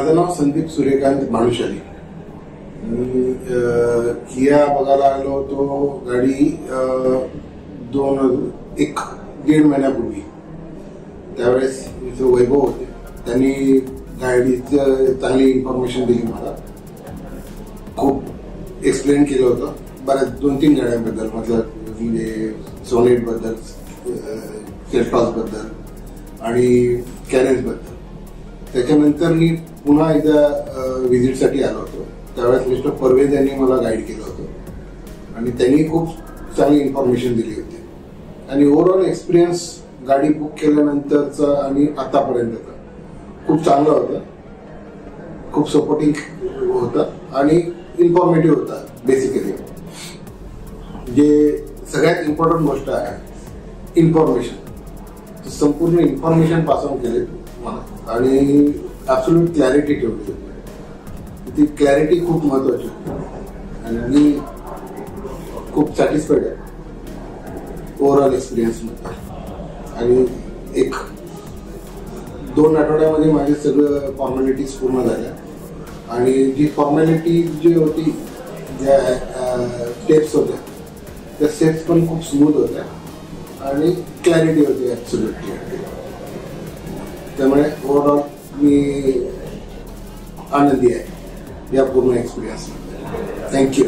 माझं नाव संदीप सूर्यकांत मानुशाली. मी किया बघायला आलो होतो गाडी 1-1.5 महिन्यापूर्वी. त्यावेळेस जो वैभव होते त्यांनी गाडीचं चांगली इन्फॉर्मेशन दिली, मला खूप एक्सप्लेन केलं होतं बऱ्याच 2-3 गाड्यांबद्दल, म्हणजे सोनेट बद्दल, सेल्टॉस बद्दल आणि कॅरेन्स बद्दल. त्याच्यानंतर मी पुन्हा एकदा व्हिजिटसाठी आलो होतो. त्यावेळेस मिस्टर परवेज यांनी मला गाईड केलं होतं आणि त्यांनी खूप चांगली इन्फॉर्मेशन दिली होती. आणि ओव्हरऑल एक्सपिरियन्स गाडी बुक केल्यानंतरचा आणि आतापर्यंतचा खूप चांगला होता. खूप सपोर्टिंग होता आणि इन्फॉर्मेटिव्ह होता. बेसिकली जे सगळ्यात इम्पॉर्टंट गोष्ट आहे इन्फॉर्मेशन. संपूर्ण इन्फॉर्मेशन पास ऑन केले मला आणि ॲब्सोल्यूट क्लॅरिटी ठेवली. ती क्लॅरिटी खूप महत्वाची होती आणि मी खूप सॅटिस्फाईड आहे ओव्हरऑल एक्सपिरियन्समध्ये. आणि 1-2 आठवड्यामध्ये माझे सगळं फॉर्मॅलिटीज पूर्ण झाल्या आणि जी फॉर्मॅलिटी जी होती, ज्या स्टेप्स होत्या त्या स्टेप्स पण खूप स्मूथ होत्या आणि क्लॅरिटी होती ॲब्सोल्यूट क्लॅरिटी. त्यामुळे ओव्हरऑल मी आनंदी आहे या पूर्ण एक्सपिरियन्समध्ये. थँक्यू.